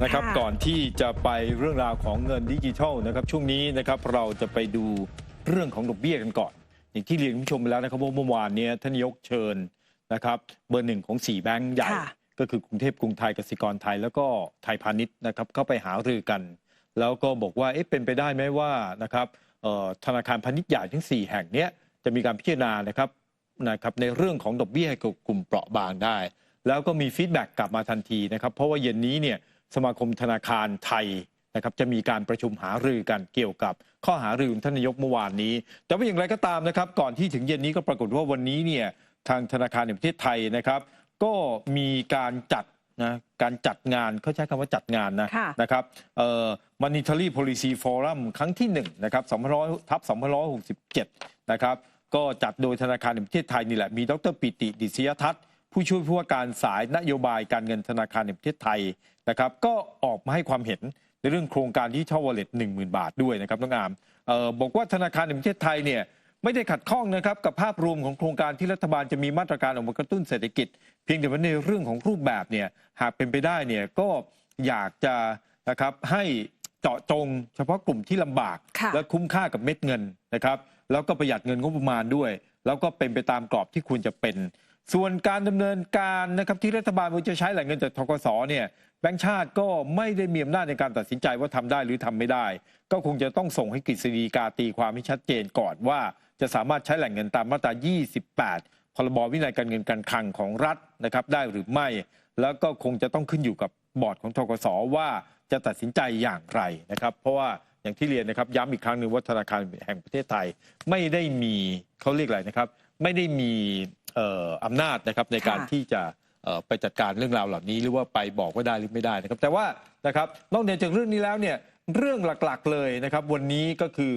นะครับก่อนที่จะไปเรื่องราวของเงินดิจิทัลนะครับช่วงนี้นะครับเราจะไปดูเรื่องของดอกเบี้ยกันก่อนอย่างที่เรียนคุณผู้ชมไปแล้วนะครับว่าเมื่อวานนี้ท่านนายกเชิญนะครับเบอร์หนึ่งของ4แบงก์ใหญ่ก็คือกรุงเทพกรุงไทยกสิกรไทยแล้วก็ไทยพาณิชย์นะครับเข้าไปหารือกันแล้วก็บอกว่าเป็นไปได้ไหมว่านะครับธนาคารพาณิชย์ใหญ่ทั้ง4แห่งนี้จะมีการพิจารณานะครับในเรื่องของดอกเบี้ยให้กับกลุ่มเปราะบางได้แล้วก็มีฟีดแบ็กกลับมาทันทีนะครับเพราะว่าเย็นนี้เนี่ยสมาคมธนาคารไทยนะครับจะมีการประชุมหารือกันเกี่ยวกับข้อหารือของท่านนายกเมื่อวานนี้แต่ว่าอย่างไรก็ตามนะครับก่อนที่ถึงเย็นนี้ก็ปรากฏว่าวันนี้เนี่ยทางธนาคารแห่งประเทศไทยนะครับก็มีการจัดงานเขาใช้คำว่าจัดงานนะครับMonetary Policy Forum ครั้งที่1นะครับ2567นะครับก็จัดโดยธนาคารแห่งประเทศไทยนี่แหละมีดร.ปิติดิษยทัศน์ผู้ช่วยผู้ว่าการสายนโยบายการเงินธนาคารแห่งประเทศไทยนะครับก็ออกมาให้ความเห็นในเรื่องโครงการที่Digital Wallet 10,000 บาทด้วยนะครับน้องอาร์มบอกว่าธนาคารแห่งประเทศไทยเนี่ยไม่ได้ขัดข้องนะครับกับภาพรวมของโครงการที่รัฐบาลจะมีมาตรการออกมากระตุ้นเศรษฐกิจเพียงแต่ว่าในเรื่องของรูปแบบเนี่ยหากเป็นไปได้เนี่ยก็อยากจะนะครับให้เจาะจงเฉพาะกลุ่มที่ลำบากและคุ้มค่ากับเม็ดเงินนะครับแล้วก็ประหยัดเงินงบประมาณด้วยแล้วก็เป็นไปตามกรอบที่ควรจะเป็นส่วนการดำเนินการนะครับที่รัฐบาลจะใช้แหล่งเงินจากธกสเนี่ยแบงก์ชาติก็ไม่ได้มีอำนาจในการตัดสินใจว่าทำได้หรือทำไม่ได้ก็คงจะต้องส่งให้กฤษฎีกาตีความให้ชัดเจนก่อนว่าจะสามารถใช้แหล่งเงินตามมาตรา 28 พรบวินัยการเงินการคลังของรัฐนะครับได้หรือไม่แล้วก็คงจะต้องขึ้นอยู่กับบอร์ดของธกสว่าจะตัดสินใจอย่างไรนะครับเพราะว่าอย่างที่เรียนนะครับย้ำอีกครั้งหนึ่งว่าธนาคารแห่งประเทศไทยไม่ได้มีเขาเรียกอะไรนะครับไม่ได้มีอำนาจนะครับในการที่จะไปจัดการเรื่องราวเหล่านี้หรือว่าไปบอกว่าได้หรือไม่ได้นะครับแต่ว่านะครับนอกเหนือจากเรื่องนี้แล้วเนี่ยเรื่องหลักๆเลยนะครับวันนี้ก็คือ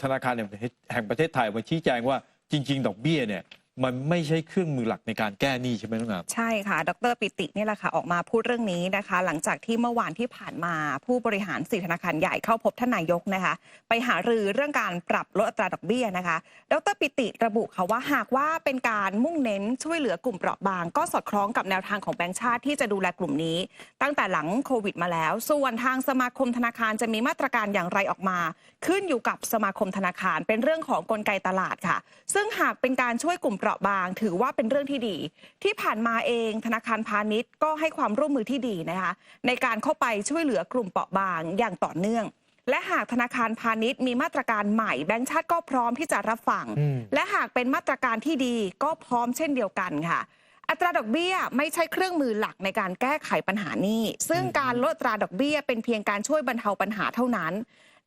ธนาคารแห่งประเทศไทยมาชี้แจงว่าจริงๆดอกเบี้ยเนี่ยมันไม่ใช่เครื่องมือหลักในการแก้หนี้ใช่ไหมน้องงามใช่ค่ะดร.ปิตินี่แหละค่ะออกมาพูดเรื่องนี้นะคะหลังจากที่เมื่อวานที่ผ่านมาผู้บริหาร4ธนาคารใหญ่เข้าพบท่านนายกนะคะไปหารือเรื่องการปรับลดอัตราดอกเบี้ยนะคะดร.ปิติระบุค่ะว่าหากว่าเป็นการมุ่งเน้นช่วยเหลือกลุ่มเปราะบางก็สอดคล้องกับแนวทางของแบงก์ชาติที่จะดูแลกลุ่มนี้ตั้งแต่หลังโควิดมาแล้วส่วนทางสมาคมธนาคารจะมีมาตรการอย่างไรออกมาขึ้นอยู่กับสมาคมธนาคารเป็นเรื่องของกลไกตลาดค่ะซึ่งหากเป็นการช่วยกลุ่มเปราะบางถือว่าเป็นเรื่องที่ดีที่ผ่านมาเองธนาคารพาณิชย์ก็ให้ความร่วมมือที่ดีนะคะในการเข้าไปช่วยเหลือกลุ่มเปราะบางอย่างต่อเนื่องและหากธนาคารพาณิชย์มีมาตรการใหม่แบงก์ชาติก็พร้อมที่จะรับฟังและหากเป็นมาตรการที่ดีก็พร้อมเช่นเดียวกันค่ะอัตราดอกเบี้ยไม่ใช่เครื่องมือหลักในการแก้ไขปัญหานี้ซึ่งการลดอัตราดอกเบี้ยเป็นเพียงการช่วยบรรเทาปัญหาเท่านั้น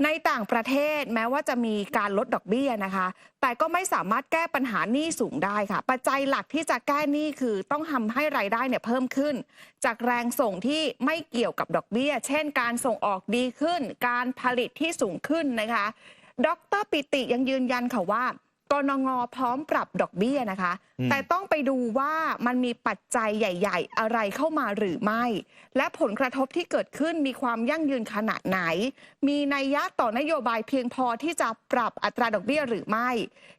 ในต่างประเทศแม้ว่าจะมีการลดดอกเบี้ยนะคะแต่ก็ไม่สามารถแก้ปัญหาหนี้สูงได้ค่ะปัจจัยหลักที่จะแก้หนี้คือต้องทำให้รายได้เนี่ยเพิ่มขึ้นจากแรงส่งที่ไม่เกี่ยวกับดอกเบี้ยเช่นการส่งออกดีขึ้นการผลิตที่สูงขึ้นนะคะดร.ปิติยังยืนยันค่ะว่ากนง.พร้อมปรับดอกเบี้ยนะคะแต่ต้องไปดูว่ามันมีปัจจัยใหญ่ๆอะไรเข้ามาหรือไม่และผลกระทบที่เกิดขึ้นมีความยั่งยืนขนาดไหนมีนัยยะต่อนโยบายเพียงพอที่จะปรับอัตราดอกเบี้ยหรือไม่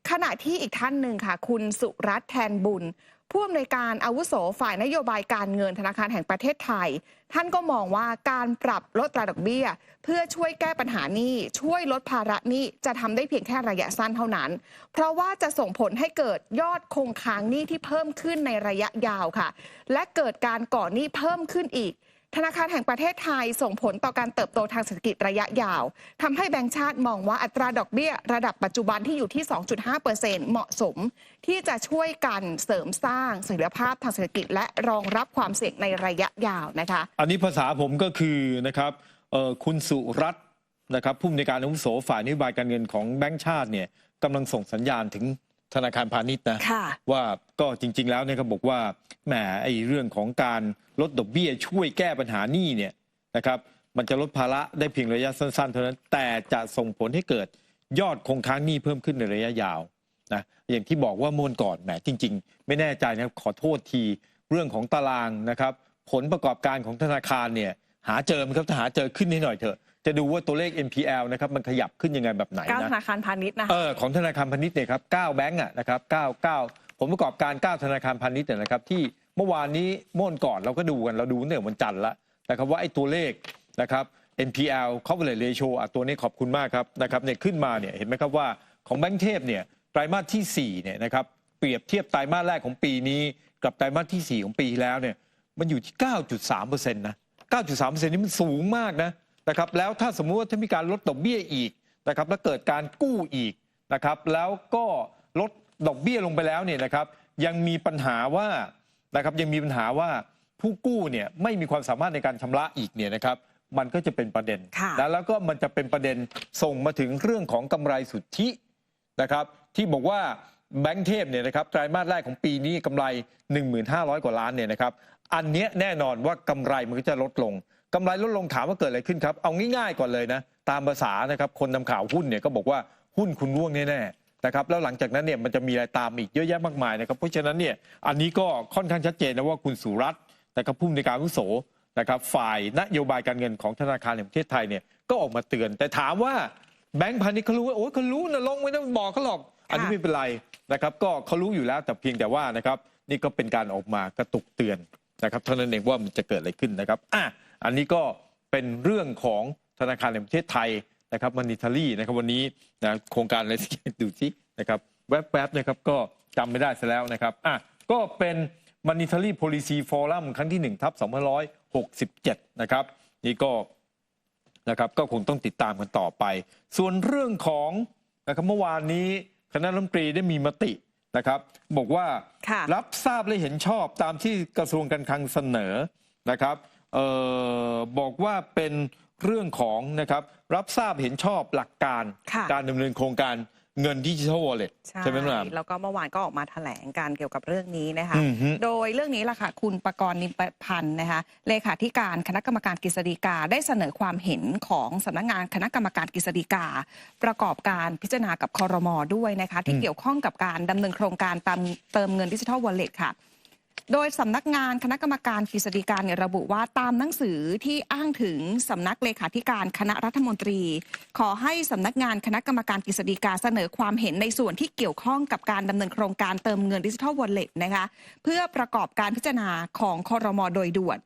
ขณะที่อีกท่านหนึ่งค่ะคุณสุรัตน์แทนบุญผู้อำนวยการอาวุโสฝ่ายนโยบายการเงินธนาคารแห่งประเทศไทยท่านก็มองว่าการปรับลดอัตราดอกเบี้ยเพื่อช่วยแก้ปัญหาหนี้ช่วยลดภาระหนี้จะทำได้เพียงแค่ระยะสั้นเท่านั้นเพราะว่าจะส่งผลให้เกิดยอดคงค้างหนี้ที่เพิ่มขึ้นในระยะยาวค่ะและเกิดการก่อหนี้เพิ่มขึ้นอีกธนาคารแห่งประเทศไทยส่งผลต่อการเติบโตทางเศรษฐกิจระยะยาวทำให้แบงก์ชาติมองว่าอัตราดอกเบี้ยระดับปัจจุบันที่อยู่ที่ 2.5% เหมาะสมที่จะช่วยกันเสริมสร้างเสถียรภาพทางเศรษฐกิจและรองรับความเสี่ยงในระยะยาวนะคะอันนี้ภาษาผมก็คือนะครับคุณสุรัตน์นะครับผู้อำนวยการอาวุโสฝ่ายนโยบายการเงินของแบงก์ชาติเนี่ยกำลังส่งสัญญาณถึงธนาคารพาณิชย์นะว่าก็จริงๆแล้วเนี่ยเขาบอกว่าแหมไอ้เรื่องของการลดดอกเบี้ยช่วยแก้ปัญหาหนี้เนี่ยนะครับมันจะลดภาระได้เพียงระยะสั้นๆเท่านั้นแต่จะส่งผลให้เกิดยอดคงค้างหนี้เพิ่มขึ้นในระยะยาวนะอย่างที่บอกว่าเมื่อวันก่อนแหมจริงๆไม่แน่ใจนะขอโทษทีเรื่องของตารางนะครับผลประกอบการของธนาคารเนี่ยหาเจอมั้ยครับถ้าหาเจอขึ้นให้หน่อยเถอะจะดูว่าตัวเลข NPL นะครับมันขยับขึ้นยังไงแบบไหนนะธนาคารพาณิชย์นะของธนาคารพาณิชย์เนี่ยครับ9แบงก์นะครับ9ผลประกอบการ9ธนาคารพาณิชย์เนี่ยนะครับที่เมื่อวานนี้ม่วนก่อนเราก็ดูกันเราดูตั้งแต่วันจันทร์ละ นะครับว่าไอ้ตัวเลขนะครับ NPL coverage ratio ตัวนี้ขอบคุณมากครับนะครับเนี่ยขึ้นมาเนี่ยเห็นไหมครับว่าของแบงก์เทพเนี่ยไตรมาสที่4เนี่ยนะครับเปรียบเทียบไตรมาสแรกของปีนี้กับไตรมาสที่4ของปีที่แล้วเนี่ยมันอยู่ที่ 9.3% นะ 9.3% นี่มันสูงมากนะครับแล้วถ้าสมมุติว่าถ้ามีการลดดอกเบี้ยอีกนะครับแล้วเกิดการกู้อีกนะครับแล้วก็ลดดอกเบี้ยลงไปแล้วเนี่ยนะครับยังมีปัญหาว่าผู้กู้เนี่ยไม่มีความสามารถในการชำระอีกเนี่ยนะครับมันก็จะเป็นประเด็นแล้วก็มันจะเป็นประเด็นส่งมาถึงเรื่องของกำไรสุทธินะครับที่บอกว่าแบงก์เทพเนี่ยนะครับไตรมาสแรกของปีนี้กำไร 15,000 กว่าล้านเนี่ยนะครับอันนี้แน่นอนว่ากำไรมันก็จะลดลงกำไรลดลงถามว่าเกิดอะไรขึ้นครับเอาง่ายๆก่อนเลยนะตามภาษานะครับคนทำข่าวหุ้นเนี่ยก็บอกว่าหุ้นคุณร่วงแน่ๆนะครับแล้วหลังจากนั้นเนี่ยมันจะมีอะไรตามอีกเยอะแยะมากมายนะครับเพราะฉะนั้นเนี่ยอันนี้ก็ค่อนข้างชัดเจนนะว่าคุณสุรัตน์นะครับผู้อำนวยการอาวุโสนะครับฝ่ายนโยบายการเงินของธนาคารแห่งประเทศไทยเนี่ยก็ออกมาเตือนแต่ถามว่าแบงก์พาณิชย์เขารู้ว่าโอ้ยเขารู้นะลงไม่ต้องบอกเขาหรอกอันนี้ไม่เป็นไรนะครับก็เขารู้อยู่แล้วแต่เพียงแต่ว่านะครับนี่ก็เป็นการออกมากระตุกเตือนนะครับเท่านั้นเองว่ามันจะเกิดอะไรขึ้นนะครับอันนี้ก็เป็นเรื่องของธนาคารแห่งประเทศไทยนะครับมันนิทารี่นะครับวันนี้นะโครงการอะไรสักอย่างดูสินะครับแวบๆนะครับก็จำไม่ได้ซะแล้วนะครับก็เป็น Monetary Policy Forum ครั้งที่1/2567นะครับนี่ก็นะครับก็คงต้องติดตามกันต่อไปส่วนเรื่องของนะครับเมื่อวานนี้คณะรัฐมนตรีได้มีมตินะครับบอกว่ารับทราบและเห็นชอบตามที่กระทรวงการคลังเสนอนะครับบอกว่าเป็นเรื่องของนะครับรับทราบเห็นชอบหลักการการดำเนินโครงการเงินดิจิทัลวอลเล็ตใช่ไหมครับแล้วก็เมื่อวานก็ออกมาแถลงการเกี่ยวกับเรื่องนี้นะคะโดยเรื่องนี้ล่ะค่ะคุณปกรณ์ นิมพันธ์นะคะเลขาธิการคณะกรรมการกฤษฎีกาได้เสนอความเห็นของสำนักงานคณะกรรมการกฤษฎีกาประกอบการพิจารณากับครม.ด้วยนะคะที่เกี่ยวข้องกับการดำเนินโครงการเติมเงินดิจิทัลวอลเล็ตค่ะโดยสำนักงานคณะกรรมการกฤษฎีการะบุว่าตามหนังสือที่อ้างถึงสำนักเลขาธิการคณะรัฐมนตรีขอให้สำนักงานคณะกรรมการกฤษฎีกาเสนอความเห็นในส่วนที่เกี่ยวข้องกับการดำเนินโครงการเติมเงินดิจิทัลวอลเล็ตนะคะเพื่อประกอบการพิจารณาของครม.โดยด่วน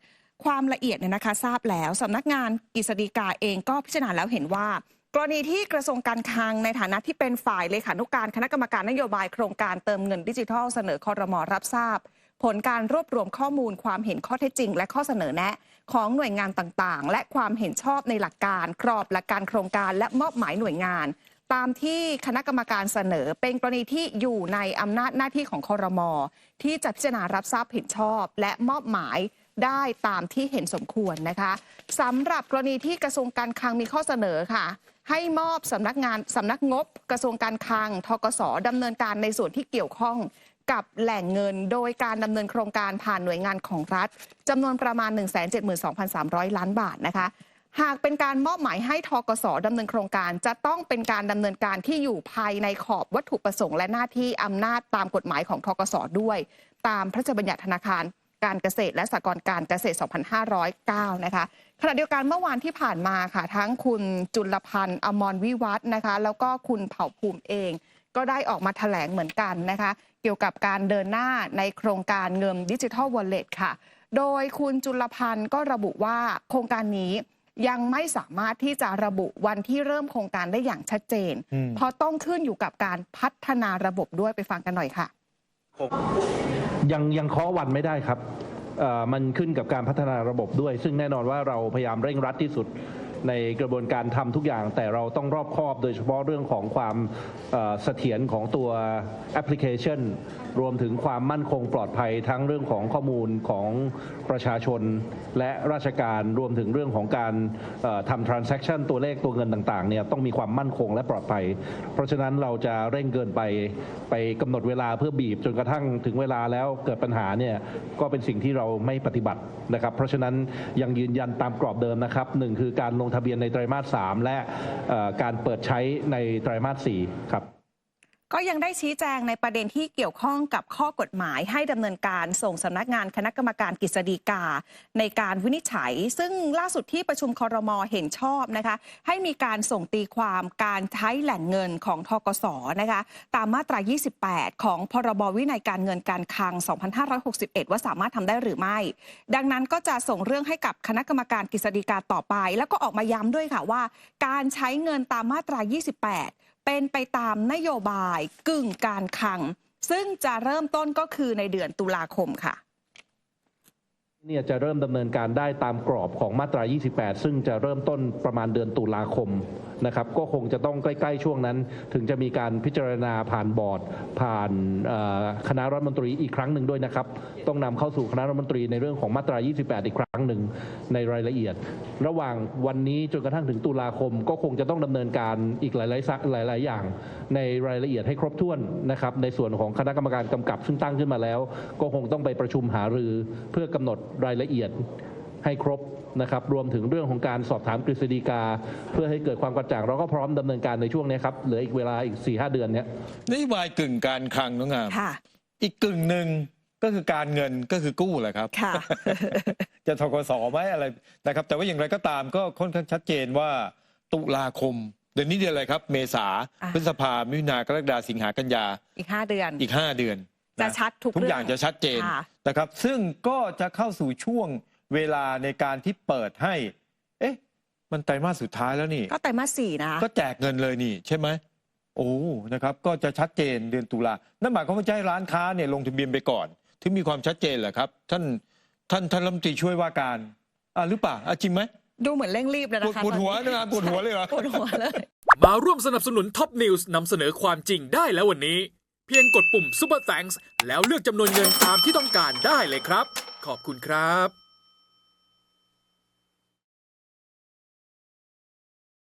ความละเอียดเนี่ยนะคะทราบแล้วสำนักงานกฤษฎีกาเองก็พิจารณาแล้วเห็นว่ากรณีที่กระทรวงการคลังในฐานะที่เป็นฝ่ายเลขานุการคณะกรรมการนโยบายโครงการเติมเงินดิจิทัลเสนอครม.รับทราบผลการรวบรวมข้อมูลความเห็นข้อเท็จจริงและข้อเสนอแนะของหน่วยงานต่างๆและความเห็นชอบในหลักการกรอบหลักการโครงการและมอบหมายหน่วยงานตามที่คณะกรรมการเสนอเป็นกรณีที่อยู่ในอำนาจหน้าที่ของครม.ที่จะพิจารณารับทราบเห็นชอบและมอบหมายได้ตามที่เห็นสมควรนะคะสำหรับกรณีที่กระทรวงการคลังมีข้อเสนอค่ะให้มอบสำนักงบกระทรวงการคลังธกส.ดำเนินการในส่วนที่เกี่ยวข้องกับแหล่งเงินโดยการดำเนินโครงการผ่านหน่วยงานของรัฐจำนวนประมาณ 172,300 ล้านบาทนะคะหากเป็นการมอบหมายให้ธกส.ดำเนินโครงการจะต้องเป็นการดำเนินการที่อยู่ภายในขอบวัตถุประสงค์และหน้าที่อำนาจตามกฎหมายของธกส.ด้วยตามพระราชบัญญัติธนาคารการเกษตรและสหกรณ์การเกษตร 2509 นะคะขณะเดียวกันเมื่อวานที่ผ่านมาค่ะทั้งคุณจุลพันธ์อมรวิวัฒน์นะคะแล้วก็คุณเผ่าภูมิเองก็ได้ออกมาแถลงเหมือนกันนะคะเกี่ยวกับการเดินหน้าในโครงการเงินดิจิทัลวอลเล็ตค่ะโดยคุณจุลพันธ์ก็ระบุว่าโครงการนี้ยังไม่สามารถที่จะระบุวันที่เริ่มโครงการได้อย่างชัดเจนเพราะต้องขึ้นอยู่กับการพัฒนาระบบด้วยไปฟังกันหน่อยค่ะยังเคาะวันไม่ได้ครับมันขึ้นกับการพัฒนาระบบด้วยซึ่งแน่นอนว่าเราพยายามเร่งรัดที่สุดในกระบวนการทำทุกอย่างแต่เราต้องรอบคอบโดยเฉพาะเรื่องของความเสถียรของตัวแอปพลิเคชันรวมถึงความมั่นคงปลอดภัยทั้งเรื่องของข้อมูลของประชาชนและราชการรวมถึงเรื่องของการทำ transaction ตัวเลขตัวเงินต่างๆเนี่ยต้องมีความมั่นคงและปลอดภัยเพราะฉะนั้นเราจะเร่งเกินไปกำหนดเวลาเพื่อบีบจนกระทั่งถึงเวลาแล้วเกิดปัญหาเนี่ยก็เป็นสิ่งที่เราไม่ปฏิบัตินะครับเพราะฉะนั้นยังยืนยันตามกรอบเดิมนะครับ1คือการลงทะเบียนในไตรมาส 3และการเปิดใช้ในไตรมาส 4ครับ ก็ยังได้ชี้แจงในประเด็นที่เกี่ยวข้องกับข้อกฎหมายให้ดำเนินการส่งสำนักงานคณะกรรมการกฤษฎีกาในการวินิจฉัยซึ่งล่าสุดที่ประชุมครม.เห็นชอบนะคะให้มีการส่งตีความการใช้แหล่งเงินของธกส.นะคะตามมาตรา 28 ของพรบวินัยการเงินการคลัง 2561 ว่าสามารถทำได้หรือไม่ ดังนั้นก็จะส่งเรื่องให้กับคณะกรรมการกฤษฎีกาต่อไปแล้วก็ออกมาย้ำด้วยค่ะว่าการใช้เงินตามมาตรา 28เป็นไปตามนโยบายกึ่งการคลังซึ่งจะเริ่มต้นก็คือในเดือนตุลาคมค่ะเนี่ยจะเริ่มดำเนินการได้ตามกรอบของมาตรา 28 ซึ่งจะเริ่มต้นประมาณเดือนตุลาคมนะครับก็คงจะต้องใกล้ๆช่วงนั้นถึงจะมีการพิจารณาผ่านบอร์ดผ่านคณะรัฐมนตรีอีกครั้งหนึ่งด้วยนะครับต้องนำเข้าสู่คณะรัฐมนตรีในเรื่องของมาตรา 28 อีกครั้งหนึ่งในรายละเอียดระหว่างวันนี้จนกระทั่งถึงตุลาคมก็คงจะต้องดำเนินการอีกหลายอย่างในรายละเอียดให้ครบถ้วนนะครับในส่วนของคณะกรรมการกำกับซึ่งตั้งขึ้นมาแล้วก็คงต้องไปประชุมหารือเพื่อกำหนดรายละเอียดให้ครบนะครับรวมถึงเรื่องของการสอบถามกฤษฎีกาเพื่อให้เกิดความกระจ่างเราก็พร้อมดำเนินการในช่วงนี้ครับเหลืออีกเวลาอีก 4-5 เดือนเนี้ยนโยบายกึ่งการคลังน้องงามอีกกึ่งหนึ่งก็คือการเงินก็คือกู้แหละครับจะธกส.ไหมอะไรนะครับแต่ว่าอย่างไรก็ตามก็ค่อนข้างชัดเจนว่าตุลาคมเดือนนี้เดือนอะไรครับเมษาพฤษภามิถุนากรกฎาสิงหากันยาอีก5 เดือนอีก5 เดือนจะชัดทุกอย่างจะชัดเจนนะครับซึ่งก็จะเข้าสู่ช่วงเวลาในการที่เปิดให้มันไตรมาสสุดท้ายแล้วนี่ก็ไตรมาส 4นะก็แจกเงินเลยนี่ใช่ไหมโอ้นะครับก็จะชัดเจนเดือนตุลานั่นหมายความว่าจะให้ร้านค้าเนี่ยลงทะเบียนไปก่อนถึงมีความชัดเจนเหรอครับท่านรัฐมนตรีช่วยว่าการหรือเปล่าจริงไหมดูเหมือนเร่งรีบเลยนะคะปวดหัวนะปวดหัวเลยเหรอปวดหัวเลยมาร่วมสนับสนุนท็อปนิวส์นำเสนอความจริงได้แล้ววันนี้เพียงกดปุ่ม Super Thanks แล้วเลือกจำนวนเงินตามที่ต้องการได้เลยครับขอบคุณครับ